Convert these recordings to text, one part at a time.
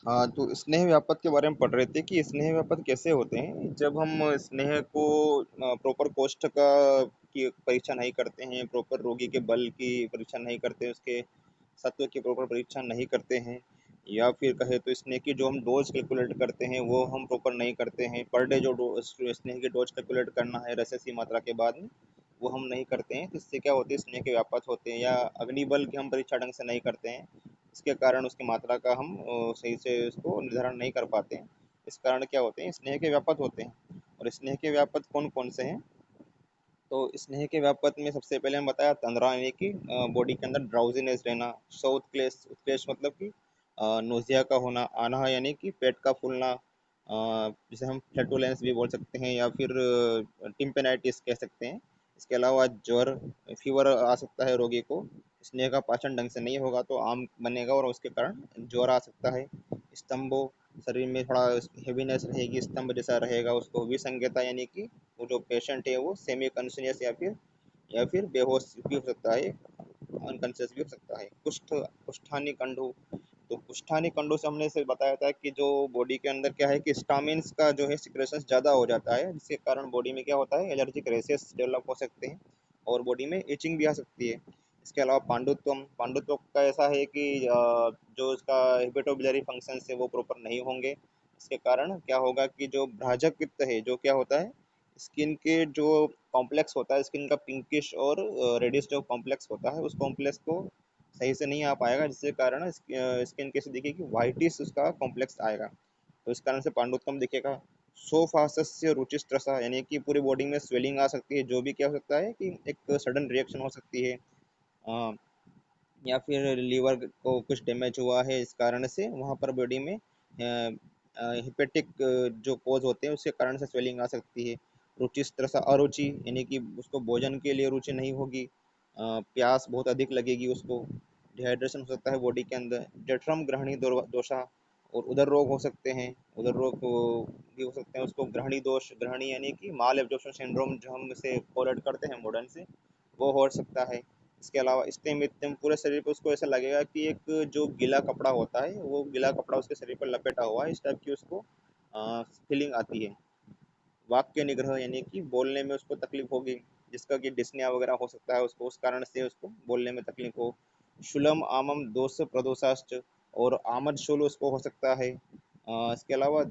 हाँ, तो स्नेह व्यापत के बारे में पढ़ रहे थे कि स्नेह व्यापत कैसे होते हैं जब हम स्नेह को प्रॉपर कोष्ठ का की परीक्षा नहीं करते हैं, प्रॉपर रोगी के बल की परीक्षा नहीं करते, उसके सत्व की प्रॉपर परीक्षा नहीं करते हैं, या फिर कहे तो स्नेह की जो हम डोज कैलकुलेट करते हैं वो हम प्रॉपर नहीं करते हैं। पर डे जो स्नेह की डोज कैलकुलेट करना है रससी मात्रा के बाद में, वो हम नहीं करते हैं, तो इससे क्या होते हैं, स्नेह के व्यापत होते हैं। या अग्निबल की हम परीक्षा ढंग से नहीं करते हैं, इसके कारण उसकी मात्रा का हम सही से उसको निर्धारण नहीं कर पाते हैं। इस कारण क्या होते हैं, स्नेह के व्यापत होते हैं। और स्नेह के व्यापत कौन कौन से हैं? तो स्नेह के व्यापत में सबसे पहले हम बताया तंद्रा, यानी कि बॉडी के अंदर ड्राउजीनेस रहना। उत्क्लेश, उत्क्लेश मतलब कि नोजिया का होना। आना यानी कि पेट का फूलना, जिसे हम फ्लैटुलेंस भी बोल सकते हैं, या फिर टिम्पेनाइटिस कह सकते हैं। इसके अलावा ज्वर, फीवर आ सकता है रोगी को। स्नेह का पाचन ढंग से नहीं होगा तो आम बनेगा और उसके कारण ज्वर आ सकता है। स्तंभो, शरीर में थोड़ा हेवीनेस रहेगी, स्तंभ जैसा रहेगा, उसको विसंज्ञता, यानी कि वो जो पेशेंट है वो सेमी कॉन्शियस या फिर बेहोश भी हो सकता है, अनकॉन्शियस भी हो सकता है। कुष्ठानी कंडू, तो कुष्ठानी कंडू से हमने से बताया था कि जो बॉडी के अंदर क्या है कि स्टामिन्स का जो है सिक्रेशन ज़्यादा हो जाता है, जिसके कारण बॉडी में क्या होता है, एलर्जिक रेशेस डेवलप हो सकते हैं और बॉडी में इचिंग भी आ सकती है। इसके अलावा पांडुत्वम, पांडुत्व का ऐसा है कि जो उसका हिपेटोबिलरी फंक्शन है वो प्रॉपर नहीं होंगे। इसके कारण क्या होगा कि जो भ्राजक पित्त है, जो क्या होता है, स्किन के जो कॉम्प्लेक्स होता है, स्किन का पिंकिश और रेडिश जो कॉम्प्लेक्स होता है, उस कॉम्प्लेक्स को सही से नहीं आ पाएगा, जिसके कारण स्किन कैसे दिखेगी, वाइटिस उसका कॉम्प्लेक्स आएगा। तो इस कारण से पांडुत्तम दिखेगा। सोफासस्य रुचिस्त्रसा, यानी कि पूरी बॉडी में स्वेलिंग आ सकती है, जो भी क्या हो सकता है कि एक सडन रिएक्शन हो सकती है। अ, या फिर लीवर को कुछ डैमेज हुआ है, इस कारण से वहाँ पर बॉडी में हिपेटिक जो कोज होते हैं उसके कारण से स्वेलिंग आ सकती है। रुचिस्त्रसा, अरुचि, यानी कि उसको भोजन के लिए रुचि नहीं होगी, प्यास बहुत अधिक लगेगी उसको, डिहाइड्रेशन हो सकता है बॉडी के अंदर। जठरम ग्रहणी दोषा, और उदर रोग हो सकते हैं, उदर रोग भी हो सकते हैं उसको। ग्रहणी दोष, ग्रहणी यानी कि माल एब्जॉर्प्शन सिंड्रोम, जो हम इसे कोलेट करते हैं मॉडर्न से, वो हो सकता है। इसके अलावा स्टेमित्यम, पूरे शरीर पे उसको ऐसा लगेगा कि एक जो गीला कपड़ा होता है वो गीला कपड़ा उसके शरीर पर लपेटा हुआ है, इस टाइप की उसको फीलिंग आती है। वाक्य निग्रह, यानी कि बोलने में उसको तकलीफ होगी, जिसका कि डिस्निया वगैरह हो सकता है उसको, उस कारण से उसको बोलने में तकलीफ हो। शुलम आमम दोष प्रदोषाश्च, और आमद शूल उसको हो सकता है। इसके अलावा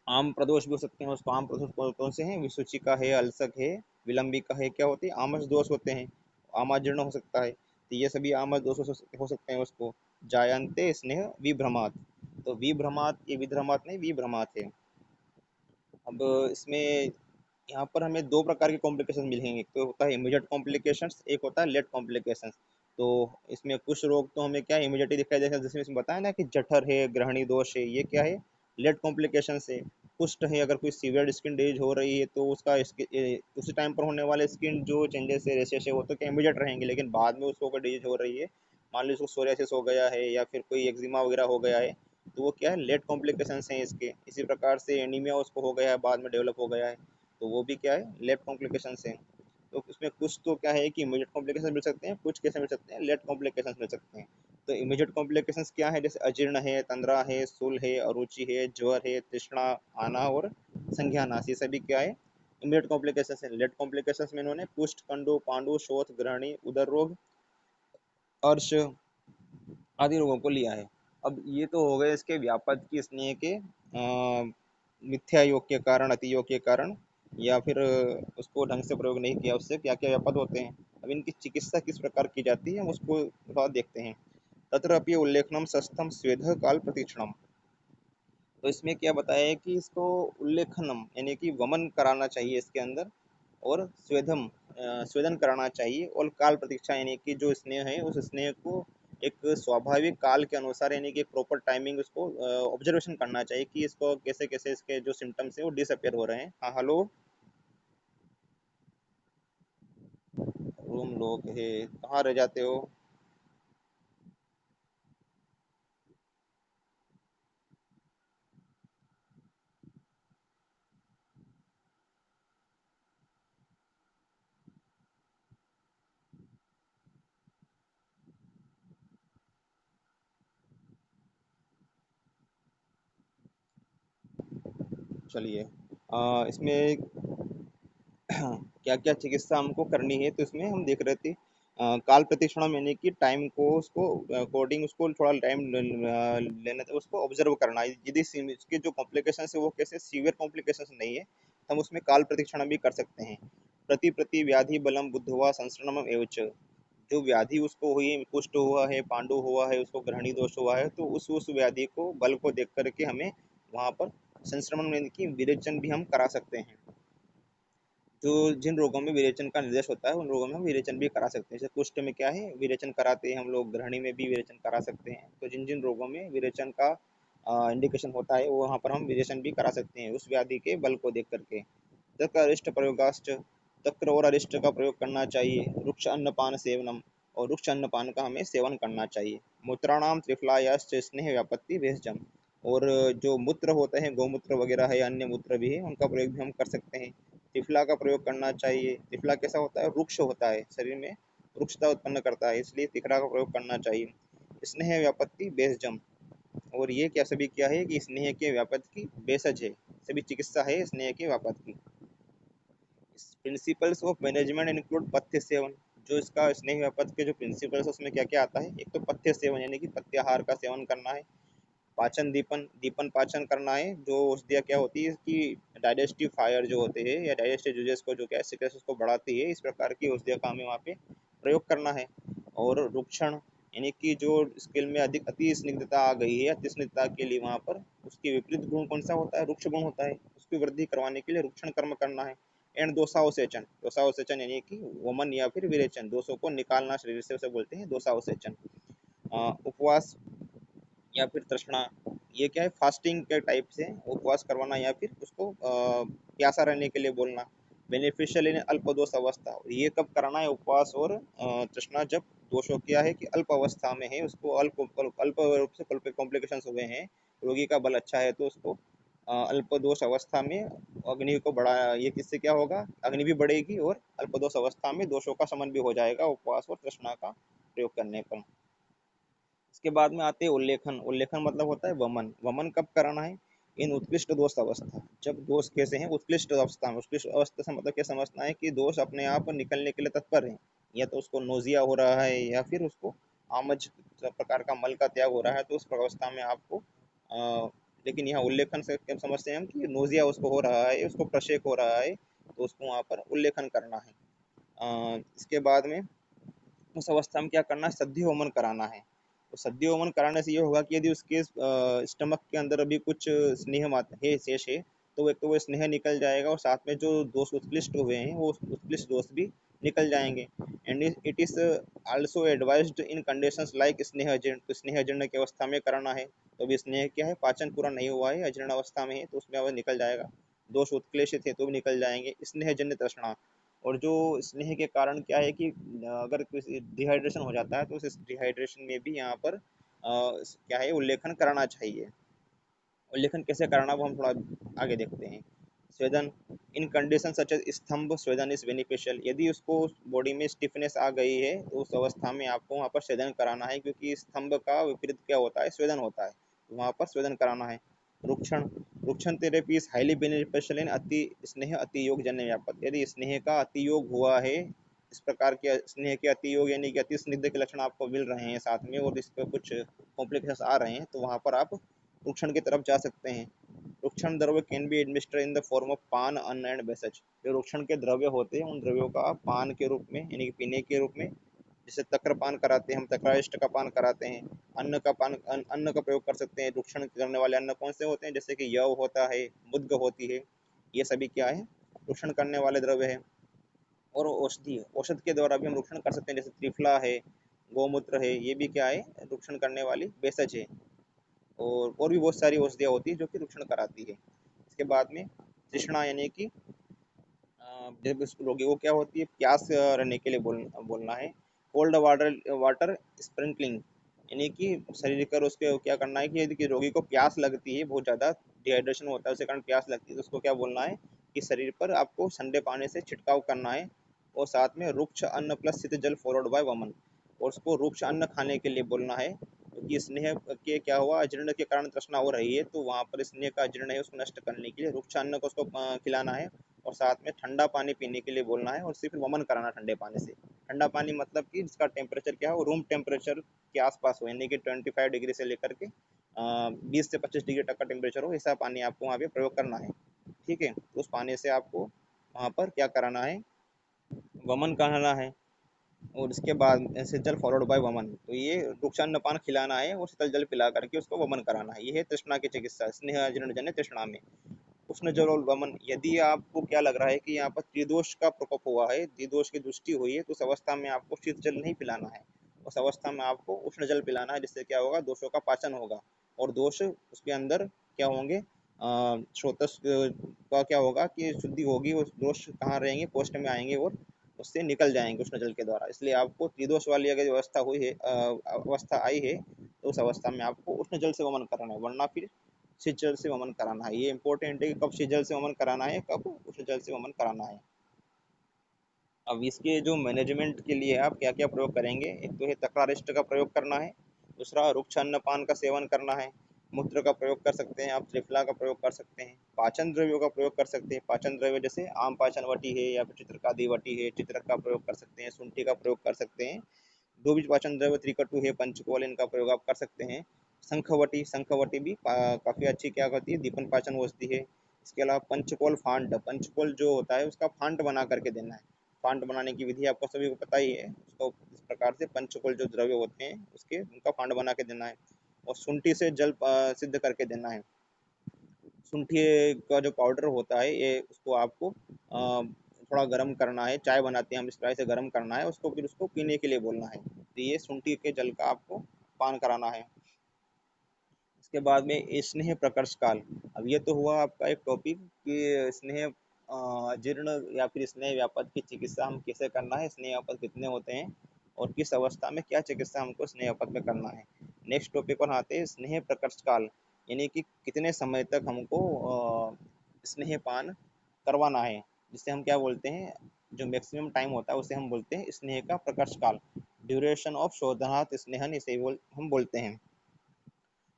आम प्रदोष भी हो सकते हैं उसको। आम प्रदोष कौन कौन से हैं, विसूचिका है, अल्सक है, विलंबिका है, क्या होती है, आमस दोष होते हैं। आमाजीर्ण हो सकता है, तो ये सभी आमस दोष हो सकते हैं उसको। जायन्ते स्नेह विभ्रमात, तो विभ्रमात, ये विभ्रमात नहीं, विभ्रमात है। अब इसमें यहाँ पर हमें दो प्रकार के कॉम्प्लिकेशन मिलेंगे, एक तो होता है इमीडिएट कॉम्प्लिकेशंस, एक होता है लेट कॉम्प्लिकेशंस। तो इसमें कुछ रोग तो हमें क्या इमीडिएटली दिखाई देगा, जैसे इसमें बताया ना कि जठर है, ग्रहणी दोष है, ये क्या है, लेट कॉम्प्लिकेशन है। कुष्ठ है, अगर कोई सीवियर स्किन डिजीज हो रही है तो उसका उसी टाइम पर होने वाले स्किन जो चेंजेस है, रेशेस है, वो तो क्या इमीडिएट रहेंगे, लेकिन बाद में उसको कोई डिजीज हो रही है, मान लो उसको सोरियासिस हो गया है या फिर कोई एक्जिमा वगैरह हो गया है, तो वो क्या है, लेट कॉम्प्लिकेशन हैं इसके। इसी प्रकार से एनीमिया उसको हो गया है, बाद में डेवलप हो गया है, तो वो भी क्या है, लेट कॉम्प्लिकेशन हैं। तो उसमें कुछ तो क्या है कि इमीडिएट कॉम्प्लिकेशन मिल सकते हैं, कुछ कैसे मिल सकते हैं, लेट कॉम्प्लिकेशन मिल सकते हैं। तो इमीडिएट कॉम्प्लिकेशंस क्या है, जैसे अजीर्ण है, तंद्रा है, स्थूल है, अरुचि है, ज्वर है, तृष्णा आना और संज्ञानाश, ये सभी क्या है, इमीडिएट कॉम्प्लिकेशंस है। लेट कॉम्प्लिकेशंस में इन्होंने कुष्ठ, कंडु, पांडु, शोथ, ग्रहणी, उदर रोग, अर्श आदि रोगों को लिया है। अब ये तो हो गए इसके व्यापक की स्नेह के मिथ्या योग के कारण, अति योग के कारण, या फिर उसको ढंग से प्रयोग नहीं किया, उससे क्या क्या व्यापद होते हैं। अब इनकी चिकित्सा किस प्रकार की जाती है हम उसको थोड़ा देखते हैं। तत्र अपि उल्लेखनम सस्थम स्वेद काल प्रतीक्षणम, तो इसमें क्या बताया है कि इसको उल्लेखनम यानी कि वमन कराना चाहिए इसके अंदर, और स्वेदम स्वेदन कराना चाहिए, और काल प्रतीक्षा यानी कि जो स्नेह है उस स्नेह को एक स्वाभाविक काल के अनुसार, यानी कि प्रॉपर टाइमिंग उसको ऑब्जर्वेशन करना चाहिए कि इसको कैसे कैसे इसके जो सिम्टम्स है वो डिसअपियर हो रहे हैं। हाँ हेलो, रूम लोग है, कहाँ रह जाते हो? चलिए इसमें क्या-क्या चिकित्सा हमको करनी है, तो इसमें हम देख रहे थे काल प्रशिक्षण यानी कि टाइम को उसको अकॉर्डिंग उसको थोड़ा टाइम लेना था, उसको ऑब्जर्व करना है। यदि इसके जो कॉम्प्लिकेशंस है वो कैसे सीवियर कॉम्प्लिकेशंस नहीं है, तो हम उसमें काल प्रशिक्षण भी कर सकते हैं। प्रति प्रति व्याधि बलम बुद्धवा संसरणम एवच, जो व्याधि उसको हुई, कुष्ठ हुआ है, पांडु हुआ है, उसको ग्रहणी दोष हुआ है, तो उस व्याधि को बल को देख करके हमें वहाँ पर संश्रमण यानी कि विरेचन भी हम करा सकते हैं। जो जिन रोगों में विरेचन का निर्देश होता है उन रोगों में हम विरेचन भी करा सकते हैं। जैसे कुष्ठ में क्या है, विरेचन कराते हैं हम लोग, ग्रहणी में भी विरेचन करा सकते हैं। तो जिन जिन रोगों में विरेचन का इंडिकेशन होता है वो वहाँ पर हम विरेचन भी करा सकते हैं उस व्याधि के बल को देख करके। तक अरिष्ट प्रयोगाश्च, तक्र और अरिष्ट का प्रयोग करना चाहिए। रुक्ष अन्नपान सेवनम, और रुक्ष अन्नपान का हमें सेवन करना चाहिए। मूत्राणाम त्रिफलायाश्च स्नेह व्यापत्ति भेषजम, और जो मूत्र होते हैं गौमूत्र वगैरह है, अन्य मूत्र भी है, उनका प्रयोग भी हम कर सकते हैं। त्रिफला का प्रयोग करना चाहिए। त्रिफला कैसा होता है, रुक्ष होता है, शरीर में रुक्षता उत्पन्न करता है, इसलिए त्रिफला का प्रयोग करना चाहिए। स्नेह व्यापत्ति भेषजम, और ये क्या सभी क्या है कि स्नेह के व्यापक की बेसज है, सभी चिकित्सा है स्नेह के व्यापक की। प्रिंसिपल्स ऑफ मैनेजमेंट इंक्लूड पथ्य सेवन, जो इसका स्नेह व्यापक के जो प्रिंसिपल्स उसमें क्या क्या आता है, एक तो पथ्य सेवन यानी कि पथ्याहार का सेवन करना है। पाचन दीपन, दीपन पाचन करना है। जो औषधियाँ क्या होती है कि डाइजेस्टिव फायर जो होते हैं या डाइजेस्टिव यूजेस को जो क्या सिकस उसको बढ़ाती है, इस प्रकार की औषधियों का हमें वहाँ पे प्रयोग करना है। और रुक्षण यानी कि जो स्किल में अधिक अति स्निग्धता आ गई है, अति स्निग्धता के लिए वहाँ पर उसके विपरीत गुण कौन सा होता है, रुक्ष गुण होता है, उसकी वृद्धि करवाने के लिए रुक्षण कर्म करना है। एंड दोषावसेचन, दोषावसेचन यानी कि वमन या फिर विरेचन, दोषों को निकालना शरीर से, उसे बोलते हैं दोषावसेचन। उपवास या फिर तृष्णा, ये क्या है, फास्टिंग के टाइप से उपवास करवाना या फिर उसको प्यासा रहने के लिए बोलना। बेनिफिशियल इन अल्प दोष अवस्था, और ये कब कराना है उपवास और तृष्णा, जब दोषों क्या है कि अल्प अवस्था में है, उसको अल्प अल्प अल्प रूप से कॉम्प्लिकेशंस हुए हैं, रोगी का बल अच्छा है तो उसको अल्प दोष अवस्था में अग्नि को बढ़ा, ये किससे क्या होगा, अग्नि भी बढ़ेगी और अल्प दोष अवस्था में दोषों का शमन भी हो जाएगा उपवास और तृष्णा का प्रयोग करने पर। इसके बाद में आते हैं उल्लेखन। उल्लेखन मतलब होता है वमन। वमन कब कराना है, इन उत्कृष्ट दोष अवस्था, जब दोष कैसे हैं उत्कृष्ट अवस्था में। उत्कृष्ट अवस्था से मतलब क्या समझना है कि दोष अपने आप निकलने के लिए तत्पर है, या तो उसको नोजिया हो रहा है या फिर उसको आमज प्रकार का मल का त्याग हो रहा है, तो उस अवस्था में आपको लेकिन यहाँ उल्लेखन से क्या समझते हैं हम कि नोजिया उसको हो रहा है, उसको प्रशेक हो रहा है, तो उसको वहाँ पर उल्लेखन करना है। इसके बाद में उस अवस्था में क्या करना है, सद्धि होमन कराना है। तो सद्धि होमन कराने से ये होगा कि यदि उसके स्टमक के अंदर अभी कुछ स्नेह है, शेष है, तो एक तो वो स्नेह निकल जाएगा और साथ में जो दोष उत्कृष्ट हुए हैं वो उत्कृष्ट दोष भी निकल जाएंगे। And it is also advised in conditions like स्नेह अजीर्ण, तो स्नेह अजीर्ण की अवस्था में कराना है। तो अभी स्नेह क्या है, पाचन पूरा नहीं हुआ है, अजीर्ण अवस्था में है, तो उसमें अब निकल जाएगा। दोष उत्क्लेशित है तो भी निकल जाएंगे। स्नेह जन्य तृष्णा, और जो स्नेह के कारण क्या है कि अगर किसी डिहाइड्रेशन हो जाता है तो उस डिहाइड्रेशन में भी यहाँ पर क्या है उल्लेखन कराना चाहिए। उल्लेखन कैसे कराना वो हम थोड़ा आगे देखते हैं। स्वेदन, इन कंडीशन सच एज स्तंभ स्वेदन इज बेनिफिशियल, यदि उसको बॉडी में स्टिफनेस आ गई है तो उस अवस्था में आपको वहाँ पर स्वेदन कराना है, क्योंकि स्तंभ का विपरीत क्या होता है, स्वेदन होता है, तो वहाँ पर स्वेदन कराना है। रुक्षण, रुक्षण therapy is highly beneficial in अति स्नेह अति योग जन्य व्यापक, यदि स्नेह का अति योग हुआ है, इस प्रकार के स्नेह के अति योग यानी कि अति स्निग्ध के लक्षण आपको मिल रहे हैं साथ में और इस पर कुछ कॉम्प्लिकेशंस आ रहे हैं, तो वहाँ पर आप रुक्षण की तरफ जा सकते हैं। रुक्षण द्रव्य can be administer in the form of पान अन्न एंड बेसेज, जो रुक्षण के द्रव्य होते हैं उन द्रव्यों का आप पान के रूप में यानी कि पीने के रूप में, जैसे तक्र पान कराते हैं हम, तक्राइष्ट का पान कराते हैं। अन्न का पान, अन्न का प्रयोग कर सकते हैं। रुक्षण करने वाले अन्न कौन से होते हैं, जैसे कि यव होता है, मुद्ग होती है, ये सभी क्या है, रुक्षण करने वाले द्रव्य है। और औषधि, औषध के द्वारा भी हम रुक्षण कर सकते हैं, जैसे त्रिफला है, गौमूत्र है, ये भी क्या है, रुक्षण करने वाली बेसज है। और भी बहुत सारी औषधियाँ होती है जो कि रुक्षण कराती है। इसके बाद में तृष्णा यानी कि जब इस रोगी को क्या होती है, प्यास रहने के लिए बोलना है। कोल्ड वाटर वाटर स्प्रिंकलिंग, यानी कि शरीर कर उसके क्या करना है कि यदि कि रोगी को प्यास लगती है, बहुत ज़्यादा डिहाइड्रेशन होता है उसके कारण प्यास लगती है, तो उसको क्या बोलना है कि शरीर पर आपको ठंडे पानी से छिड़काव करना है। और साथ में रुक्ष अन्न प्लस शीत जल फॉलोड बाय वमन, और उसको रुक्ष अन्न खाने के लिए बोलना है। कि स्नेह के क्या हुआ, अजीर्ण के कारण तृष्णा हो रही है, तो वहाँ पर स्नेह का अजीर्ण है उसको नष्ट करने के लिए रुक्षान्न को उसको खिलाना है, और साथ में ठंडा पानी पीने के लिए बोलना है, और सिर्फ वमन कराना ठंडे पानी से। ठंडा पानी मतलब कि जिसका टेम्परेचर क्या हो, रूम टेम्परेचर के आसपास हो, यानी कि 25 डिग्री से लेकर के 20 से 25 डिग्री तक का टेम्परेचर हो, ऐसा पानी आपको वहाँ पे प्रयोग करना है। ठीक है, तो उस पानी से आपको वहाँ पर क्या कराना है, वमन कराना है। और इसके बाद ऐसे जल फॉलोड बाय वमन, तो ये रुक्षान्न पान खिलाना है और शीतल जल पिला करके उसको वमन कराना है। ये है तृष्णा की चिकित्सा, स्नेह अजीर्ण जन्य तृष्णा में। उष्ण जल और वमन, यदि आपको क्या लग रहा है कि यहाँ पर त्रिदोष का प्रकोप हुआ है, त्रिदोष की दृष्टि हुई है, तो उस अवस्था में आपको शीत जल नहीं पिलाना है, उस अवस्था में आपको उष्ण जल पिलाना है, जिससे क्या होगा, दोषों का पाचन होगा, और दोष उसके अंदर क्या होंगे, स्रोतस का क्या होगा कि शुद्धि होगी, वो दोष कहाँ रहेंगे, पोस्ट में आएंगे और उससे निकल जाएंगे उष्ण जल के द्वारा। इसलिए आपको त्रिदोष वाली अगर व्यवस्था हुई है, अवस्था आई है, तो उस अवस्था में आपको उष्ण जल से वमन करना है, वरना फिर शीत जल से वमन कराना है। ये इंपॉर्टेंट है कि कब शीत जल से वमन कराना है, कब उष्ण जल से वमन कराना है। अब इसके जो मैनेजमेंट के लिए आप क्या क्या प्रयोग करेंगे, एक तो है तक्रारिष्ट का प्रयोग करना है, दूसरा रुक्षान्न पान का सेवन करना है, मूत्र का प्रयोग कर सकते हैं आप, त्रिफला का प्रयोग कर सकते हैं, पाचन द्रव्यों का प्रयोग कर सकते हैं, पाचन द्रव्य जैसे आम पाचन वटी है या फिर चित्रकादि वटी है, चित्रक का प्रयोग कर सकते हैं, शुंठी का प्रयोग कर सकते हैं, दो बीज पाचन द्रव्य त्रिकटु है, पंचकोल, इनका प्रयोग आप कर सकते हैं। शंखवटी, शंखवटी भी काफ़ी अच्छी क्या होती है, दीपन पाचन औषधि है। इसके अलावा पंचकोल फांड, पंचकोल जो होता है उसका फांड बना करके देना है। फांड बनाने की विधि आपको सभी को पता ही है, उसको इस प्रकार से पंचकोल जो द्रव्य होते हैं उसके उनका फांड बना के देना है, और शुंठी से जल सिद्ध करके देना है। शुंठी का जो पाउडर होता है, ये उसको आपको थोड़ा गर्म करना है, चाय बनाते हैं हम इस तरह से गर्म करना है उसको, फिर उसको पीने के लिए बोलना है। तो ये शुंठी के जल का आपको पान कराना है। इसके बाद में स्नेह प्रकर्ष काल। अब ये तो हुआ आपका एक टॉपिक कि स्नेह जीर्ण या फिर स्नेह व्यापद की चिकित्सा हम कैसे करना है, स्नेह व्यापद कितने होते हैं और किस अवस्था में क्या चिकित्सा हमको स्नेह व्यापद में करना है। नेक्स्ट टॉपिक पर आते हैं स्नेह प्रकर्ष काल, यानी कि कितने समय तक हमको स्नेह पान करवाना है, जिससे हम क्या बोलते हैं, जो मैक्सिमम टाइम होता है उसे हम बोलते हैं स्नेह का प्रकर्ष काल, ड्यूरेशन ऑफ शोधनार्थ स्नेहन, इसे हम बोलते हैं।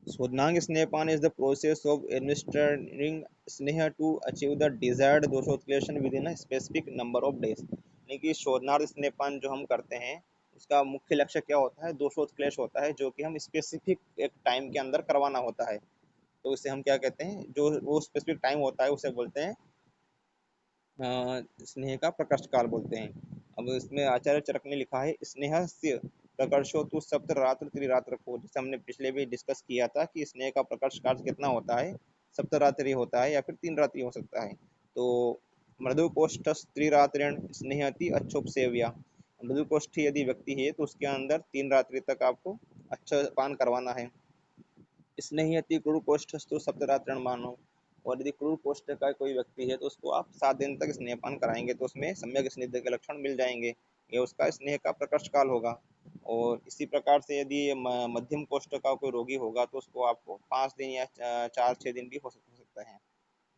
Swadnang Snehapan is the process of administering sneha to achieve the desired दोषोत्क्लेशन within a specific number of days। यानी कि शोधनार्थ स्नेहपान जो हम करते हैं उसका मुख्य लक्ष्य क्या होता है, दोषोत्क्लेश होता है, जो कि हम स्पेसिफिक एक टाइम के अंदर करवाना होता है। तो इसे हम क्या कहते हैं, जो वो स्पेसिफिक टाइम होता है उसे बोलते हैं स्नेह का प्रकर्ष काल बोलते हैं। अब इसमें आचार्य चरक ने लिखा है, स्नेहस्य प्रकर्षो तु सप्तरात्र त्रिरात्र को, जैसे हमने पिछले भी डिस्कस किया था कि स्नेह का प्रकर्ष काल कितना होता है, सप्तरात्रि होता है या फिर 3 रात्रि हो सकता है। तो मृदुकोष्ठ त्रिरात्रिण स्नेहति अच्छोपसेव्या, मृदुकोष्ठी यदि व्यक्ति है तो उसके अंदर 3 रात्रि तक आपको अच्छा पान करवाना है। स्नेहयति क्रूर कोष्ठस्तु सप्तरात्रण मानो, और यदि क्रूर कोष्ठ का कोई व्यक्ति है तो उसको आप 7 दिन तक स्नेहपान कराएंगे तो उसमें सम्यक स्निग्ध के लक्षण मिल जाएंगे, ये उसका स्नेह का प्रकर्ष काल होगा। और इसी प्रकार से यदि मध्यम कोष्ठ का कोई रोगी होगा तो उसको आपको 5 दिन या 4-6 दिन भी हो सकता है।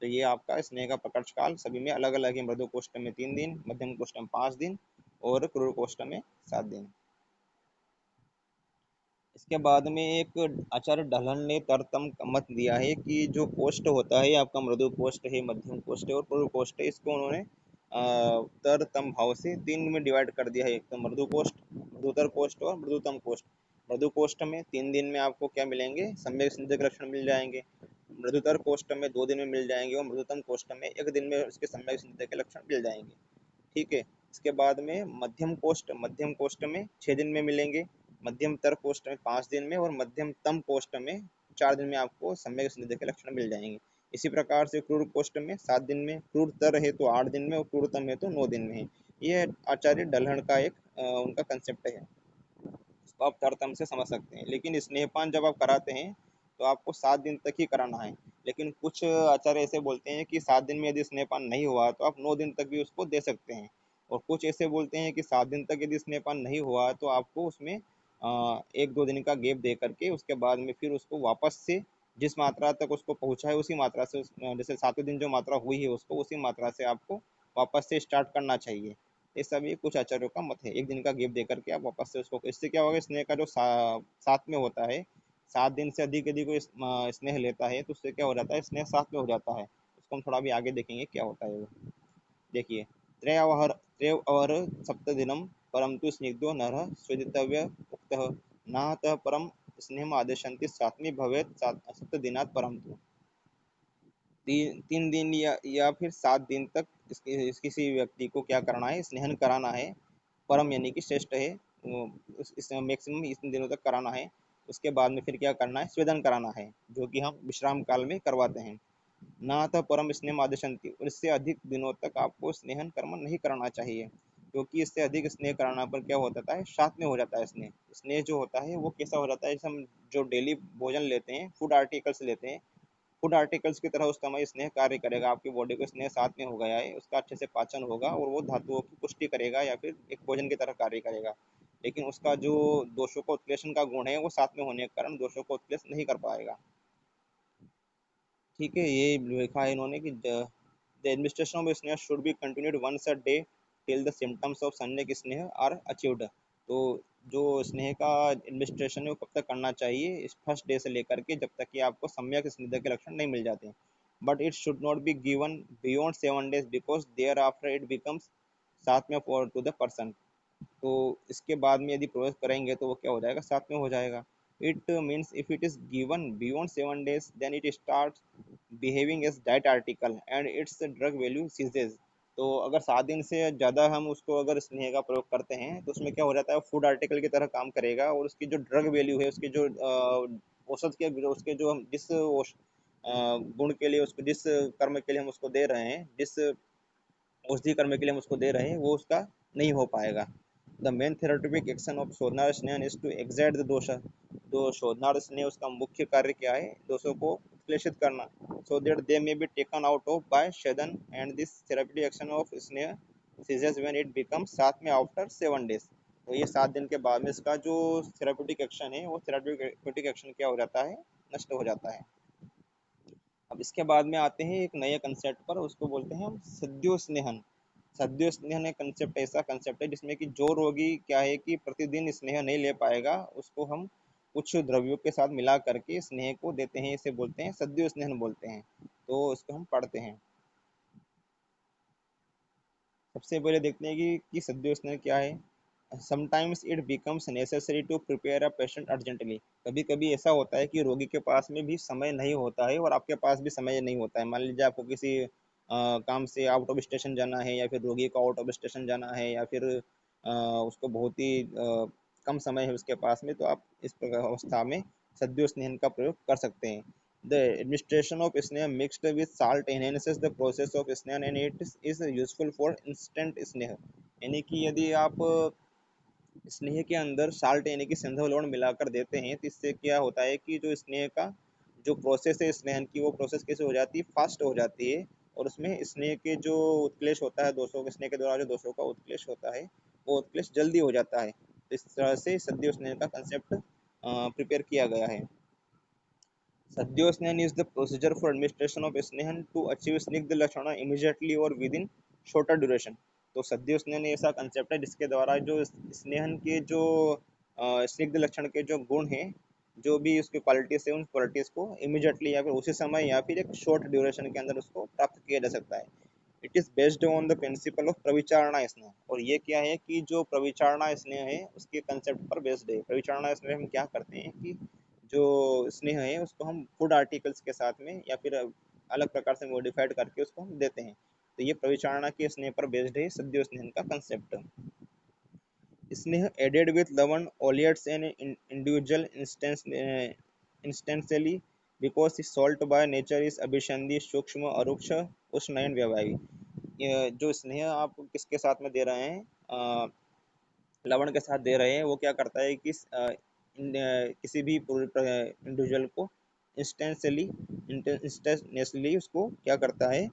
तो ये आपका स्नेह का प्रकर्ष काल सभी में अलग अलग है, मृदु कोष्ठ में 3 दिन, मध्यम कोष्ठ में 5 दिन और क्रूर कोष्ठ में 7 दिन। इसके बाद में एक आचार्य ढलहन ने तरतम मत दिया है कि जो कोष्ठ होता है आपका, मृदु कोष्ठ है, मध्यम कोष्ठ है और पूर्व कोष्ठ है, इसको उन्होंने तरतम भाव से 3 में डिवाइड कर दिया है। एक तो मृदु कोष्ठ, मृदुतर कोष्ठ और मृदुतम कोष्ठ। मृदु कोष्ठ में 3 दिन में आपको क्या मिलेंगे, सम्यक स्निग्ध लक्षण मिल जाएंगे। मृदुतर कोष्ठ में 2 दिन में मिल जाएंगे और मृदुतम कोष्ठ में 1 दिन में उसके सम्यक स्निग्ध के लक्षण मिल जाएंगे। ठीक है, इसके बाद में मध्यम कोष्ठ, मध्यम कोष्ठ में 6 दिन में मिलेंगे, मध्यमतर कोष्ठ में 5 दिन में और मध्यमतम कोष्ठ में 4 दिन में आपको सम्यक स्निग्ध के लक्षण मिल जाएंगे। इसी प्रकार से क्रूर कोष्ठ में 7 दिन में, क्रूरतर है तो 8 दिन में और क्रूरतम है तो 9 दिन में है। ये आचार्य डलहन का एक उनका कंसेप्ट है, इसको आप तरतम से समझ सकते हैं। लेकिन स्नेहपान जब आप कराते हैं तो आपको 7 दिन तक ही कराना है। लेकिन कुछ आचार्य ऐसे बोलते हैं कि 7 दिन में यदि स्नेहपान नहीं हुआ तो आप 9 दिन तक भी उसको दे सकते हैं। और कुछ ऐसे बोलते हैं कि 7 दिन तक यदि स्नेहपान नहीं हुआ तो आपको उसमें 1-2 दिन का गैप दे करके उसके बाद में फिर उसको वापस से जिस मात्रा तक उसको पहुंचा है उसी मात्रा से जैसे 7वें दिन जो मात्रा हुई है उसको उसी मात्रा से आपको वापस से स्टार्ट करना चाहिए। ये सभी कुछ आचार्यों का मत है, 1 दिन का गैप दे करके आप वापस से उसको, इससे क्या होगा, स्नेह का जो साथ में होता है 7 दिन से अधिक यदि कोई स्नेह लेता है तो उससे क्या हो जाता है, स्नेह 7 में हो जाता है। उसको हम थोड़ा भी आगे देखेंगे क्या होता है वो। देखिए, त्र्यवहर सप्तदिनं परं तु स्निग्धो नरः स्वेदितव्य उक्तः नातः परं स्नेहम् आदेशन्ति सात्मी भवेत् सप्तदिनात् परं तु। 3 दिन या फिर 7 दिन तक किसी व्यक्ति को क्या करना है, स्नेहन कराना है। परम यानी कि श्रेष्ठ है, इस मैक्सिमम इतने दिनों तक कराना है। उसके बाद में फिर क्या करना है, स्वेदन कराना है, जो कि हम विश्राम काल में करवाते हैं। ना तो परम स्नेह आदेशंति, और इससे अधिक दिनों तक आपको स्नेहन कर्म नहीं करना चाहिए, क्योंकि इससे अधिक स्नेह कराना पर क्या होता है, साथ में हो जाता है स्नेह। स्नेह जो होता है वो कैसा हो जाता है, जैसे हम जो डेली भोजन लेते हैं, फूड आर्टिकल्स लेते हैं, फूड आर्टिकल्स की तरह उसका में स्नेह कार्य करेगा। आपकी बॉडी को स्नेह साथ में हो गया है, उसका अच्छे से पाचन होगा और वो धातुओं की पुष्टि करेगा या फिर एक भोजन की तरह कार्य करेगा। लेकिन उसका जो दोषों को उत्प्लेषण का गुण है वो साथ में होने के कारण दोषों को उत्प्लेष नहीं कर पाएगा। ठीक है, ये लिखा है इन्होंने कि the administration of sneha should be continued once a day till the symptoms of samyak sneha are achieved. तो जो स्नेह का एडमिनिस्ट्रेशन है वो कब तक करना चाहिए, इस फर्स्ट डे से लेकर के जब तक कि आपको सम्यक स्नेह के लक्षण नहीं मिल जाते। But it should not be given beyond 7 days because there after it becomes साथ में फॉर टू द पर्सन। तो इसके बाद में यदि प्रवेश करेंगे तो वो क्या हो जाएगा, साथ में हो जाएगा। It means if it is given beyond 7 days then it start behaving as diet article and its drug value ceases. तो अगर 7 दिन से ज़्यादा हम उसको अगर स्नेह का प्रयोग करते हैं तो उसमें क्या हो जाता है, फूड आर्टिकल की तरह काम करेगा और उसकी जो ड्रग वैल्यू है, उसकी जो औसत के उसके जो हम जिस गुण के लिए उसको, जिस कर्म के लिए हम उसको दे रहे हैं, जिस औषधि कर्म के लिए हम उसको दे रहे हैं, वो उसका नहीं हो पाएगा। The main therapeutic action of शोधनार स्नेह इज टू एग्जैक्ट द दोष। तो शोधनार स्नेह उसका मुख्य कार्य क्या है, दोषों को क्लेशित करना, so that they may be taken out of by शेदन and this therapeutic action of स्नेह सीजेस व्हेन इट बिकम्स साथ में आफ्टर 7 days। तो ये 7 दिन के बाद में इसका जो थेरेपेटिक एक्शन है वो थेरेपेटिक एक्शन क्या हो जाता है, नष्ट हो जाता है। अब इसके बाद में आते हैं एक नए कंसेप्ट पर, उसको बोलते हैं हम सद्यो स्नेहन। सद्यो स्नेहन एक कंसेप्ट, ऐसा कंसेप्ट है जिसमें कि जो रोगी क्या है कि प्रतिदिन स्नेह नहीं ले पाएगा, उसको हम कुछ द्रव्यों के साथ मिला करके स्नेह को देते हैं, इसे बोलते हैं सद्यो स्नेहन बोलते हैं। तो इसको हम पढ़ते हैं। सबसे पहले देखते हैं कि सद्यो स्नेह क्या है। Sometimes it becomes necessary to prepare a patient urgently. कभी कभी ऐसा होता है कि रोगी के पास में भी समय नहीं होता है और आपके पास भी समय नहीं होता है। मान लीजिए आपको किसी काम से आउट ऑफ स्टेशन जाना है, या फिर रोगी को आउट ऑफ स्टेशन जाना है, या फिर उसको बहुत ही कम समय है उसके पास में, तो आप इस प्रकार अवस्था में सद्यो स्नेहन का प्रयोग कर सकते हैं। The administration of स्नेह mixed with salt enhances the process of स्नेहन and it is useful for instant स्नेह। यानी कि यदि आप स्नेह के अंदर साल्ट यानी कि सिंधव लवण मिलाकर देते हैं तो इससे क्या होता है कि जो स्नेह का जो प्रोसेस है स्नेहन की, वो प्रोसेस कैसे हो जाती है, फास्ट हो जाती है। और उसमें स्नेह के जो उत्क्लेश होता है, दोषों के स्नेह के द्वारा जो दोषों का उत्क्लेश होता है, वो उत्क्लेश जल्दी हो जाता है। तो इस तरह से सद्यो स्नेह का कंसेप्ट प्रिपेयर किया गया है। सद्यो स्नेहन is the procedure for administration of स्नेहन टू अचीव स्निग्ध लक्षण इमीडिएटली और विद इन शॉर्टर ड्यूरेशन। तो सद्यो स्नेहन ऐसा कंसेप्ट है जिसके द्वारा जो स्नेहन के जो स्निग्ध लक्षण के जो गुण हैं, जो भी उसकी क्वालिटीज है, उन क्वालिटीज को इमीडिएटली या फिर उसी समय या फिर एक शॉर्ट ड्यूरेशन के अंदर उसको प्राप्त किया जा सकता है। It is based on the principle of प्रविचारणा स्नेह। और ये क्या है कि जो प्रविचारणा स्नेह है उसके कंसेप्ट पर बेस्ड है। प्रविचारणा स्नेह हम क्या करते हैं कि जो स्नेह है उसको हम फूड आर्टिकल्स के साथ में या फिर अलग प्रकार से मॉडिफाइड करके उसको हम देते हैं। तो ये प्रविचारणा के स्नेह पर बेस्ड है सद्यो स्नेह का कंसेप्ट। स्नेह एडेड विथ लवण oleates and individual instantaneously because salt by nature is अभिसंधि सूक्ष्म अरुक्ष उष्णयन व्यवहारी। जो स्नेह आप किसके साथ में दे रहे हैं, लवण के साथ दे रहे हैं, वो क्या करता है कि किसी भी इंडिविजुअल को इंस्टेंसली इंस्टेंसली उसको क्या करता है,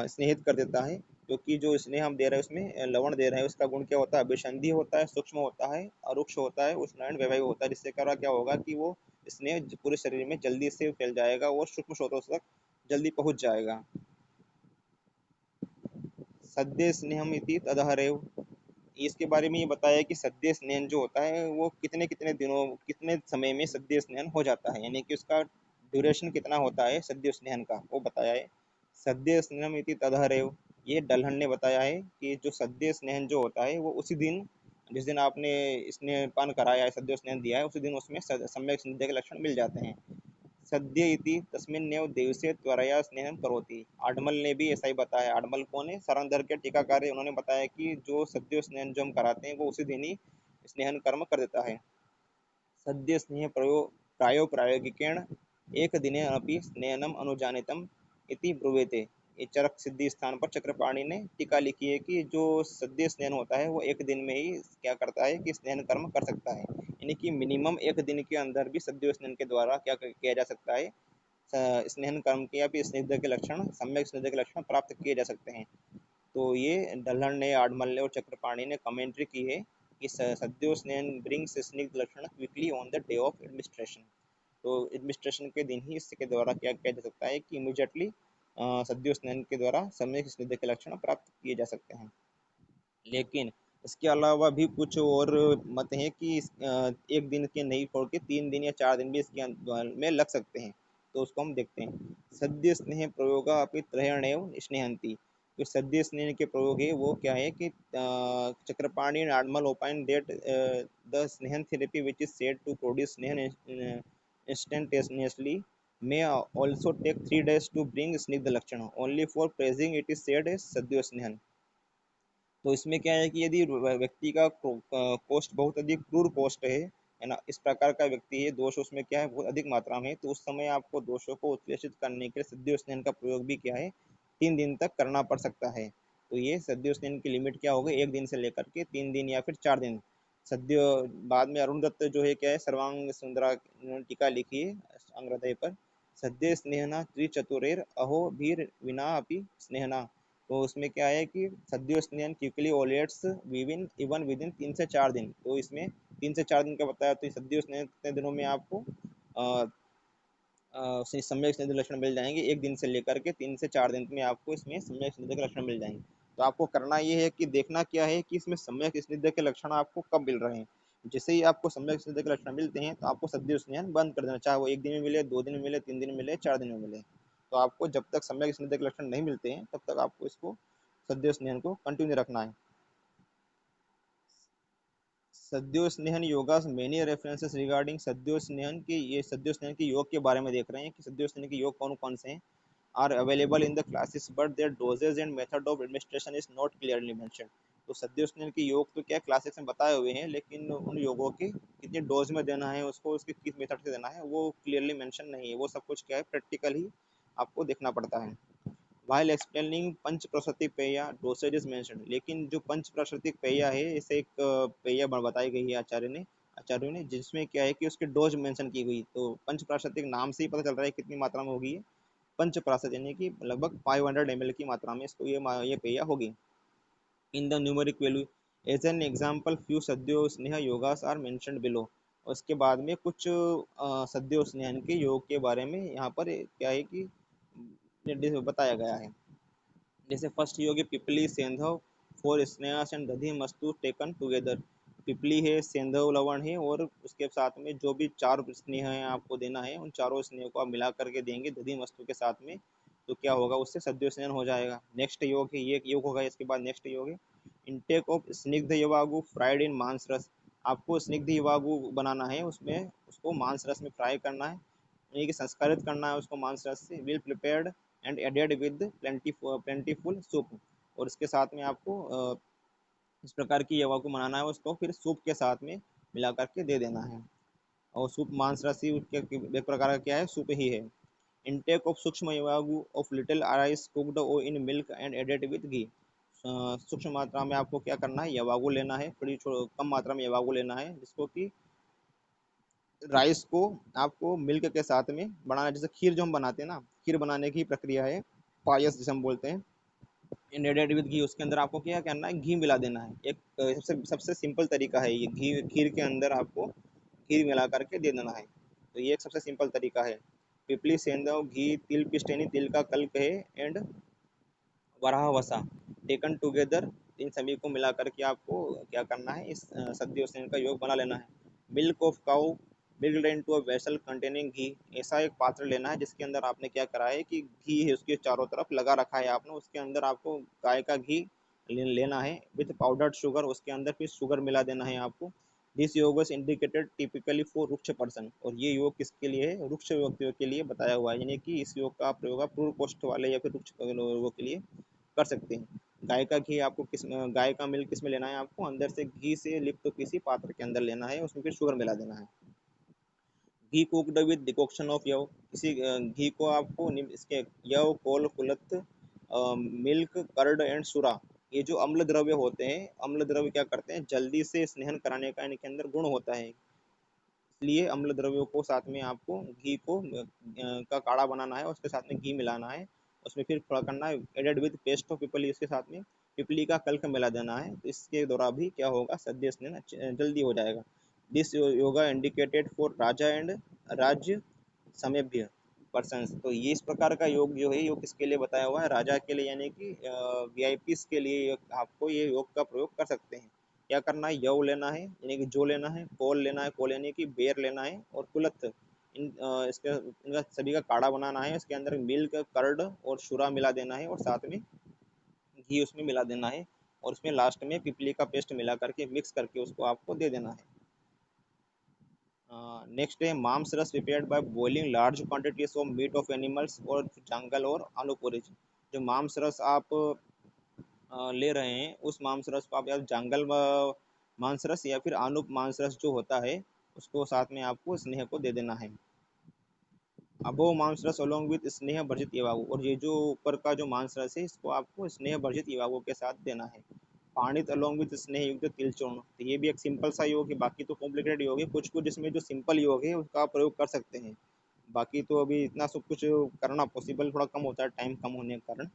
स्नेहित कर देता है। क्योंकि जो स्नेह हम दे रहे हैं उसमें लवण दे रहे हैं, उसका गुण क्या होता है, अभिसंधि होता है, सूक्ष्म होता है, अरुक्ष होता है, उष्णयन वैवाहिक होता है। जिससे क्या होगा कि वो स्नेह पूरे शरीर में जल्दी से फैल जाएगा और सूक्ष्म स्रोतों तक जल्दी पहुंच जाएगा। सद्य स्नेहम इति तदहरेव। इसके बारे में ये बताया कि सद्य स्नान जो होता है वो कितने कितने दिनों कितने समय में सद्य स्नान हो जाता है, यानी कि उसका ड्यूरेशन कितना होता है सद्य स्नान का, वो बताया है। सद्य स्नानम इति तदहरेव, ये डलहन ने बताया है कि जो सद्य स्नान जो होता है वो उसी दिन, जिस दिन आपने स्नान कराया है, सद्य स्नान दिया है, उसी दिन उसमें सम्यक स्निग्ध के लक्षण मिल जाते हैं। सद्य इति तस्मिन्नेव दिवसे त्वरया स्नेहम करोति, आडमल ने भी ऐसा ही बताया। आडमल कौन है? सरंधर के टीकाकार है, उन्होंने बताया कि जो सद्य स्नेहन जो हम कराते हैं वो उसी दिन ही स्नेहन कर्म कर देता है। सद्य स्नेह प्रायोगिकेण एक दिने अपि स्नेहनम अनुजानितम इति ब्रुवेते। ये चरक सिद्धि स्थान पर चक्रपाणि ने टीका लिखी है कि जो सद्य स्नेहन होता है वो एक दिन में ही क्या करता है कि स्नेहन कर्म कर सकता है, यानी कि मिनिमम एक दिन के अंदर भी सद्य स्नेहन के द्वारा क्या किया जा सकता है, स्नेहन कर्म के या फिर स्निग्ध के लक्षण, सम्यक स्निग्ध के लक्षण प्राप्त किए जा सकते हैं। तो ये डल्हन ने, आडमल ने और चक्रपाणी ने कमेंट्री की है कि सद्यो स्नेहन ब्रिंग्स स्निग्ध लक्षण quickly on the day of administration. तो एडमिनिस्ट्रेशन के दिन ही इसके द्वारा क्या किया जा सकता है कि इमीडिएटली सद्यो स्नेहन के द्वारा सम्यक स्निग्ध के लक्षण प्राप्त किए जा सकते हैं। लेकिन इसके अलावा भी कुछ और मत हैं कि एक दिन के नहीं छोड़ के 3 दिन या 4 दिन भी इसके में लग सकते हैं। तो उसको हम देखते हैं। सद्य स्नेह प्रयोगा अपि त्रयणेव स्नेहंती। जो सद्य स्नेह के प्रयोग है वो क्या है कि Chakrapani and Adhamalla opine that the स्नेहन therapy which is said to produce स्नेहन instantaneously may also take 3 days to bring स्निग्ध लक्षण, only for praising it is said as सद्यो स्नेहन। तो इसमें क्या है कि यदि व्यक्ति का कोष्ठ बहुत अधिक क्रूर कोष्ठ है ना, इस प्रकार का व्यक्ति है, दोष उसमें क्या है बहुत अधिक मात्रा में, तो उस समय आपको दोषों को उत्प्रेषित करने के लिए सद्य स्नान का प्रयोग भी क्या है 3 दिन तक करना पड़ सकता है। तो ये सद्य स्नान की लिमिट क्या होगी, एक दिन से लेकर के 3 दिन या फिर 4 दिन। सद्य, बाद में अरुण दत्त जो है क्या है सर्वांग सुंदरा टीका लिखी है अंग्रदय पर। सद्य स्नेहना त्रिचतुरेर अहो भीर विना अपि स्नेहना। तो उसमें क्या है कि सद्यो स्नेहन quickly oleates within even with in 3 से 4 दिन। तो इसमें 3 से 4 दिन का बताया, तो सद्यो स्नेहन कितने दिनों में आपको सम्यक स्निग्ध लक्षण मिल जाएंगे, एक दिन से लेकर के 3 से 4 दिन में आपको इसमें सम्यक स्निग्ध के लक्षण मिल जाएंगे। तो आपको करना ये है कि देखना क्या है कि इसमें सम्यक स्निग्ध के लक्षण आपको कब मिल रहे हैं। जैसे ही आपको सम्यक स्निग्ध के लक्षण मिलते हैं तो आपको सद्य स्नेहन बंद कर देना, चाहे वो एक दिन में मिले, 2 दिन में मिले, 3 दिन में मिले, 4 दिन में मिले। तो आपको जब तक सम्यक स्निग्ध के लक्षण नहीं मिलते हैं तब तक आपको इसको सद्य स्नेहन को कंटिन्यू रखना है। सद्यो स्नेहन योगा मेनी रेफरेंसेस रिगार्डिंग सद्यो स्नेहन की, ये सद्यो स्नेहन की योग के बारे में देख रहे हैं कि सद्यो स्नेहन के योग कौन कौन से हैं। Are available in the classes but their dosages and method of administration is not clearly mention. तो सद्यो स्नेहन के योग तो क्या क्लासेस में बताए हुए हैं, लेकिन उन योगों के कितने डोज में देना है उसको, उसके किस मेथड से देना है वो क्लियरली मेंशन नहीं है। वो सब कुछ क्या है प्रैक्टिकल ही आपको देखना पड़ता है। वाइल एक्सप्लेनिंग पंच प्राकृतिक पेया डोसेज इज मेंशन्ड, लेकिन जो पंच प्राकृतिक पेया है इसे एक पेया बताई गई है आचार्यों ने जिसमें क्या है कि उसके डोज मेंशन की गई। तो पंच प्राकृतिक नाम से ही पता चल रहा है कितनी मात्रा में होगी, पंच प्राकृतिक यानी कि लगभग 500 ml की मात्रा में इसको ये पेया होगी। In the numeric value as an example few sadyo sneha yogas are mentioned below. उसके बाद में कुछ सद्यो स्नेहन के योग के बारे में यहाँ पर क्या है कि निर्देश बताया गया है। जैसे फर्स्ट योग है पिपली सेंधव फोर स्नेहस एंड दधि मस्तु टेकन टुगेदर। पिपली है, सेंधव लवण है, और उसके साथ में जो भी 4 स्नेह है आपको देना है, उन चारों स्नेह को आप मिला करके देंगे दधि मस्तु के साथ में। तो क्या होगा, उससे सद्यो स्नेहन हो जाएगा। नेक्स्ट योग है, ये योग होगा, इसके बाद नेक्स्ट योग है इनटेक ऑफ स्निग्ध यवागु फ्राइड इन मांस रस। आपको स्निग्ध यवागु बनाना है, उसमें उसको मांस रस में फ्राई करना है, यानी कि संस्कारित करना है उसको मांस रस से। Well prepared and added with plentiful soup. और इसके साथ में आपको इस प्रकार की यवा को बनाना है, उसको फिर सूप के साथ में मिला करके दे देना है। और सूप मांस राशि एक प्रकार का क्या है, सूप ही है। इनटेक ऑफ सूक्ष्म यवागु ऑफ लिटिल राइस कुक्ड ओ in milk and added with ghee. सूक्ष्म मात्रा में आपको क्या करना है, यवागु लेना है, थोड़ी कम मात्रा में यवागु लेना है, जिसको कि राइस को आपको मिल्क के साथ में बनाना है। जैसे खीर जो हम बनाते हैं ना, खीर बनाने की प्रक्रिया है, पायस जिसे हम बोलते हैं, एडेड विद घी। उसके अंदर आपको क्या करना है, घी मिला देना है। एक सबसे सबसे सिंपल तरीका है ये, घी खीर के अंदर आपको घी मिला करके दे देना है। तो ये एक सबसे सिंपल तरीका है। पिपली सेंधव घी तिल पिस्टेनी, तिल का कल्क है, एंड वराह वसा टेकन टुगेदर इन सभी को मिला करके आपको क्या करना है, इस सद्य स्नेह का योग बना लेना है। Milk of cow milked into a vessel containing ghee, ऐसा एक पात्र लेना है जिसके अंदर आपने क्या करा है कि घी है उसके चारों तरफ लगा रखा है आपने, उसके अंदर आपको गाय का घी लेना है विथ पाउडर्ड शुगर, उसके अंदर फिर शुगर मिला देना है आपको। दिस योग इज इंडिकेटेड टिपिकली फॉर वृक्ष पर्सन, और ये योग किसके लिए है, वृक्ष व्यक्तियों के लिए बताया हुआ है, यानी कि इस योग का आप प्रयोग आप पूर्व कोष्ठ वाले या फिर वृक्ष लोगों के लिए कर सकते हैं। गाय का घी आपको गाय का मिल्क किस में लेना है, आपको अंदर से घी से लिप्त किसी पात्र के अंदर लेना है, उसमें फिर शुगर मिला देना है। घी कुक्ड विद डिकॉक्शन ऑफ यव, इसी घी को आपको इसके यव कोल कुलत मिल्क कर्ड एंड सुरा, ये जो अम्ल द्रव्य होते हैं, अम्ल द्रव्य क्या करते हैं, जल्दी से स्नेहन कराने का इनके अंदर गुण होता है, इसलिए अम्ल द्रव्यों को साथ में आपको घी को का काढ़ा बनाना है, उसके साथ में घी मिलाना है, उसमें फिर थोड़ा करना है एडेड विद पेस्ट ऑफ पिपली, इसके साथ में पिपली का कल्क मिला देना है, तो इसके द्वारा भी क्या होगा, सद्य स्नेह जल्दी हो जाएगा। This yoga indicated for Raja and राज्य समेभ्य पर्सन्स, तो ये इस प्रकार का योग जो है, योग किसके लिए बताया हुआ है, राजा के लिए, यानी कि वीआईपीस के लिए आपको ये योग का प्रयोग कर सकते हैं। क्या करना है, यव लेना है यानी कि जो लेना है, कोल लेना है, कोल यानी कि बेर लेना है, और कुलथ इसके इनका सभी का काढ़ा बनाना है, इसके अंदर मिल्क कर्ड और शुरा मिला देना है, और साथ में घी उसमें मिला देना है, और उसमें लास्ट में पिपली का पेस्ट मिला करके मिक्स करके उसको आपको दे देना है। नेक्स्ट है मांस रस prepared by boiling large quantities of meat of animals और जंगल और अनुपोरिज, जो मांस रस आप ले रहे हैं, उस मांस रस को आप या जंगल मांस रस या फिर आनुप मांस रस जो होता है, उसको साथ में आपको स्नेह को दे देना है। अबो मांस रस अलोंग विद स्नेह वर्जित इवागो, और ये जो ऊपर का जो मांस रस है, इसको आपको स्नेह वर्जित इवागो के साथ देना है। पाणित अलोंग विद स्नेह युक्त तिल चूर्ण, तो ये भी एक सिंपल सा योग है, बाकी तो कॉम्प्लिकेटेड योग है, कुछ कुछ इसमें जो सिंपल योग है उसका आप प्रयोग कर सकते हैं, बाकी तो अभी इतना सब कुछ करना पॉसिबल थोड़ा कम होता है टाइम कम होने के कारण।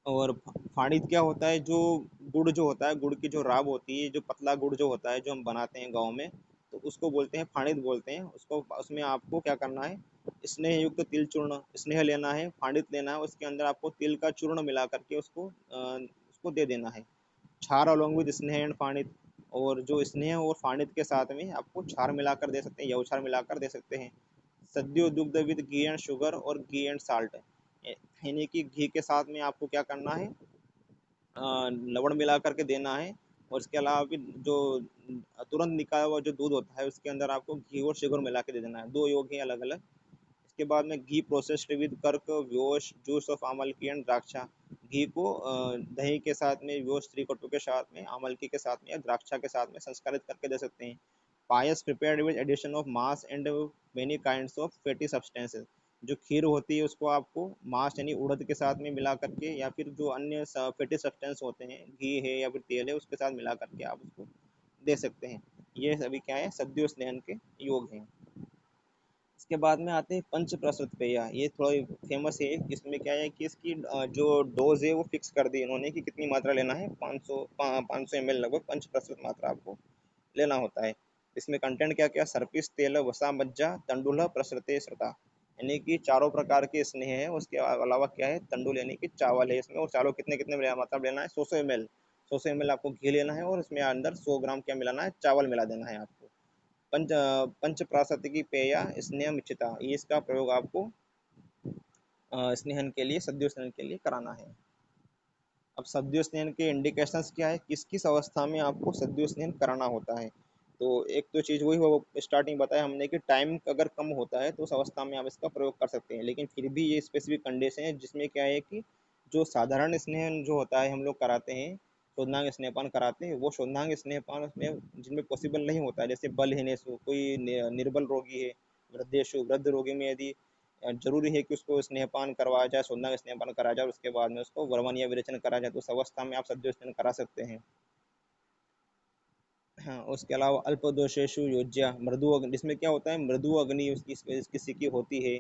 और फाड़ित क्या होता है, जो गुड़ जो होता है, गुड़ की जो राब होती है, जो पतला गुड़ जो होता है जो हम बनाते हैं गाँव में, तो उसको बोलते हैं फाड़ित बोलते हैं उसको। उसमें आपको क्या करना है, स्नेह युक्त तिल चूर्ण, स्नेह लेना है, फाड़ित लेना है, उसके अंदर आपको तिल का चूर्ण मिला करके उसको दे देना है। छार अलोंग विद स्नेह एंड फाड़ित, और जो स्नेह और फाड़ित के साथ में आपको छार मिलाकर दे सकते हैं, यवछार मिलाकर दे सकते हैं। सद्यो दुग्ध विद घी एंड शुगर और घी एंड साल्ट, यानी कि घी के साथ में आपको क्या करना है, लवण मिला करके देना है, और इसके अलावा भी जो तुरंत निकाला हुआ जो दूध होता है, उसके अंदर आपको घी और शुगर मिला के दे देना है, दो योग हैं अलग अलग। इसके बाद में घी प्रोसेस्ड विद कर्क व्योश जूस ऑफ आमलकी एंड द्राक्षा, घी को दही के साथ में, व्योश त्रिकटु के साथ में, आमलकी के साथ में या द्राक्षा के साथ में संस्कारित करके दे सकते हैं। पायस प्रिपेयर्ड विद एडिशन ऑफ मास and many kinds of fatty substances, जो खीर होती है उसको आपको मांस यानी उड़द के साथ में मिला करके, या फिर जो अन्य फैटी सब्सटेंस होते हैं, घी है या फिर तेल है, उसके साथ मिला करके आप उसको दे सकते हैं। ये सभी क्या है, सद्यो स्नेहन के योग हैं। इसके बाद में आते हैं पंच प्रसुत पेय, ये थोड़ा फेमस है, इसमें क्या है कि इसकी जो डोज है वो फिक्स कर दी इन्होंने कि कितनी मात्रा लेना है, 500 ml लगभग पंच प्रसुत मात्रा आपको लेना होता है। इसमें कंटेंट क्या क्या, सर्पिस तेल वसा मज्जा तंडुल प्रसृते श्रुता, यानी कि चारों प्रकार के स्नेह है, उसके अलावा क्या है, तंडुल यानी कि चावल है इसमें, और चावल कितने कितने मतलब लेना है, 100 ml, 100 ml आपको घी लेना है, और इसमें अंदर 100 ग्राम क्या मिलाना है, चावल मिला देना है आपको। पंच पंच प्राशतिकी पेय स्नेह मिच्छिता, ये इसका प्रयोग आपको स्नेहन के लिए, सद्यो स्नेहन के लिए कराना है। अब सद्यो स्नेहन के इंडिकेशंस क्या है, किस किस अवस्था में आपको सद्यो स्नेहन कराना होता है, तो एक तो चीज़ वही वो स्टार्टिंग बताया हमने कि टाइम अगर कम होता है तो उस अवस्था में आप इसका प्रयोग कर सकते हैं, लेकिन फिर भी ये स्पेसिफिक कंडीशन है जिसमें क्या है कि जो साधारण स्नेहन जो होता है हम लोग कराते हैं, शोधनांग स्नेहपान कराते हैं, वो शोधनांग स्नेहपान उसमें जिनमें पॉसिबल नहीं होता है, जैसे बलहीनेसु, कोई निर्बल रोगी है, वृद्धेशु, वृद्ध रोगी में यदि जरूरी है कि उसको स्नेहपान करवाया जाए, शोधनांग स्नेहपान कराया जाए, और उसके बाद में उसको वर्मन या विरेचन करा जाए, तो उस अवस्था में आप सद्यो स्नेहन करा सकते हैं। हाँ, उसके अलावा अल्पदोषेषु योज्या मृदु अग्नि, इसमें क्या होता है, मृदु अग्नि उसकी किसी की होती है,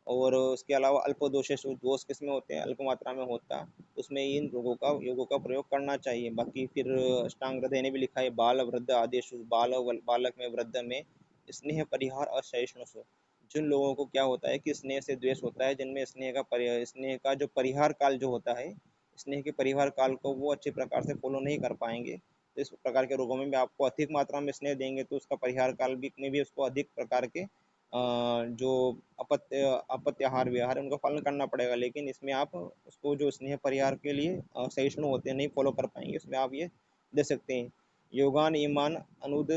और उसके अलावा अल्पदोषेषु, दोष किसमें होते हैं, अल्प मात्रा में होता, उसमें इन योगों का प्रयोग करना चाहिए। बाकी फिर अष्टांग हृदय ने भी लिखा है, बाल वृद्ध आदेशु, बालक में, वृद्ध में स्नेह परिहार और सहिष्णुषु, जिन लोगों को क्या होता है कि स्नेह से द्वेष होता है, जिनमें स्नेह का जो परिहार काल जो होता है स्नेह के परिवार काल को वो अच्छे प्रकार से फॉलो नहीं कर पाएंगे, तो इस प्रकार के रोगों में भी आपको अधिक मात्रा में स्नेह देंगे तो उसका परिहार काल भी में भी उसको अधिक प्रकार के जो अपत्य आहार विहार है उनका पालन करना पड़ेगा। लेकिन इसमें आप उसको जो स्नेह परिहार के लिए सहिष्णु होते हैं नहीं फॉलो कर पाएंगे, उसमें आप ये दे सकते हैं, योगान ईमान अनुद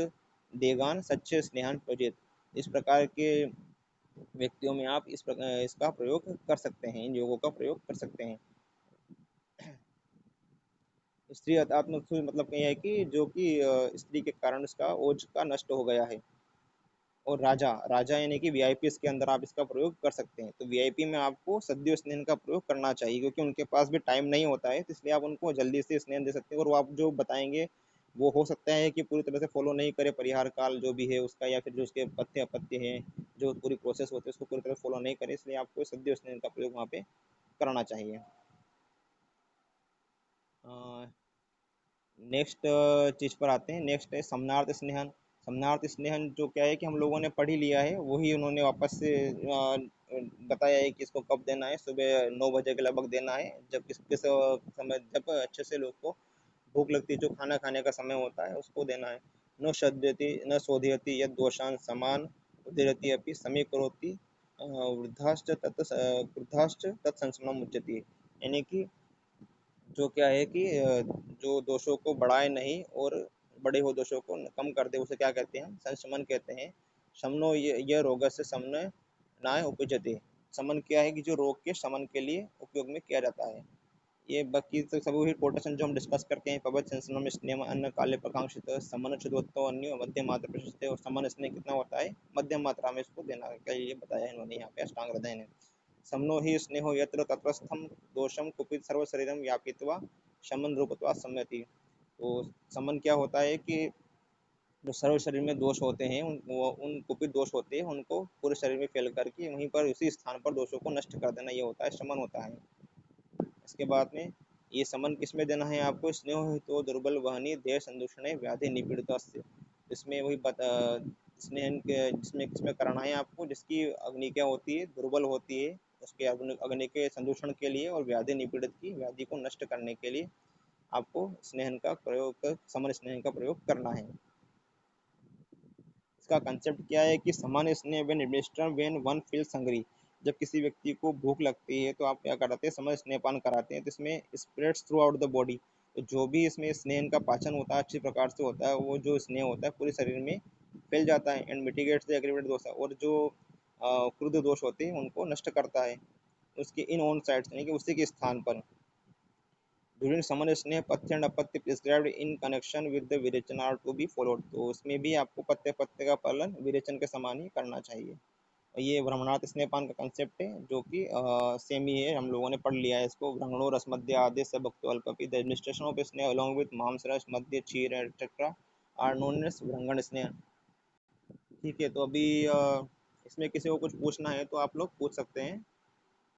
देगान सच्चे स्नेहान प्रजित। इस प्रकार के व्यक्तियों में आप इस प्रकार इसका प्रयोग कर सकते हैं, इन योगों का प्रयोग कर सकते हैं। स्त्री आत्मक मतलब ये है कि जो कि स्त्री के कारण उसका ओज का नष्ट हो गया है। और राजा राजा यानी कि वीआईपी के अंदर आप इसका प्रयोग कर सकते हैं। तो वीआईपी में आपको सद्य स्नेह का प्रयोग करना चाहिए, क्योंकि उनके पास भी टाइम नहीं होता है, तो इसलिए आप उनको जल्दी से स्नेह दे सकते हैं। और वो आप जो बताएंगे वो हो सकता है कि पूरी तरह से फॉलो नहीं करे, परिहार काल जो भी है उसका, या फिर जो उसके पथ्य अपत्य है जो पूरी प्रोसेस होती है उसको पूरी तरह फॉलो नहीं करे, इसलिए आपको सद्य स्नेह का प्रयोग वहाँ पे करना चाहिए। नेक्स्ट चीज पर आते हैं। नेक्स्ट है समनार्थ स्नेहन। समनार्थ स्नेहन जो क्या है कि हम लोगों ने पढ़ ही लिया है, वही उन्होंने वापस से बताया है कि इसको कब देना है, सुबह 9 बजे के लगभग देना है, जब किस समय जब अच्छे से लोग को भूख लगती है, जो खाना खाने का समय होता है उसको देना है। न शोध्यति न शोधयति यद दोषान समान उदीरति अपि समीकरोति वृद्धाश्च तत्संस्मरणम उच्यते। यानी कि जो क्या है कि जो दोषों को बढ़ाए नहीं और बड़े हुए दोषों को कम कर दे, उसे क्या कहते हैं, संशमन कहते हैं। शमनो ये रोग से समन नाय उपजते। समन क्या है कि जो रोग के शमन के लिए उपयोग में किया जाता है। ये बाकी तो सभी वही कोटेशन जो हम डिस्कस करते हैं, पवच संस्मरण में स्नेह अन्न काले प्रकांक्षित समन शुद्धवत्तो अन्य मध्यम मात्रा प्रशस्त। और समन स्नेह कितना होता है, मध्यम मात्रा में इसको देना क्या ये बताया है इन्होंने यहाँ पे अष्टांग हृदय ने। समनो ही स्नेहो यत्र तत्रस्थम दोषम कुपित सर्व शरीरम व्यापित्वा शमन रूपत्वा सम्यति। तो समन क्या होता है कि जो सर्व शरीर में दोष होते हैं उन कुपित दोष होते हैं उनको पूरे शरीर में फैल करके वहीं पर उसी स्थान पर दोषों को नष्ट कर देना, ये होता है शमन होता है। इसके बाद में ये समन किसमें देना है आपको, स्नेह तो दुर्बल वहनी देह संदूषण व्याधि निपीड़ित। इसमें वही स्नेह के जिसमें किसमें करना है आपको, जिसकी अग्नि क्या होती है, दुर्बल होती है, उसके अग्नि के संदूषण के लिए और व्याधि निपीड़ित की व्याधि को नष्ट करने के लिए आपको स्नेहन का प्रयोग, समन स्नेह का प्रयोग करना है। इसका कंसेप्ट क्या है कि समान स्नेह when administered when one feels hungry. जब किसी व्यक्ति को भूख लगती है तो आप क्या कराते हैं, समान स्नेहपान कराते हैं, तो इसमें spreads through out the body. तो जो भी इसमें स्नेह का पाचन होता है अच्छी प्रकार से होता है, वो जो स्नेह होता है पूरे शरीर में फैल जाता है एंड मिटिगेट्स द एग्रीवेटेड दोष। और जो क्रुद्ध दोष होते हैं उनको नष्ट करता है उसके इन ओन साइड्स, यानी कि उसी के स्थान पर। ड्यूरिंग समन स्नेह पथ्य एंड अपत्य prescribed in connection with the विरेचन आर टू बी फॉलोड। तो उसमें भी आपको पत्य पत्य का पालन विरेचन के समान ही करना चाहिए। और ये ब्रह्मणार्थ स्नेहपान का कंसेप्ट है जो कि सेम ही है, हम लोगों ने पढ़ लिया है इसको। ब्रह्मणो रस मध्य आदेश से भक्तो अल्पपि द एडमिनिस्ट्रेशन ऑफ स्नेह अलोंग विद मांस रस मध्य क्षीर एटसेट्रा आर नोन एज ब्रह्मण स्नेह। ठीक है, तो अभी इसमें किसी को कुछ पूछना है तो आप लोग पूछ सकते हैं।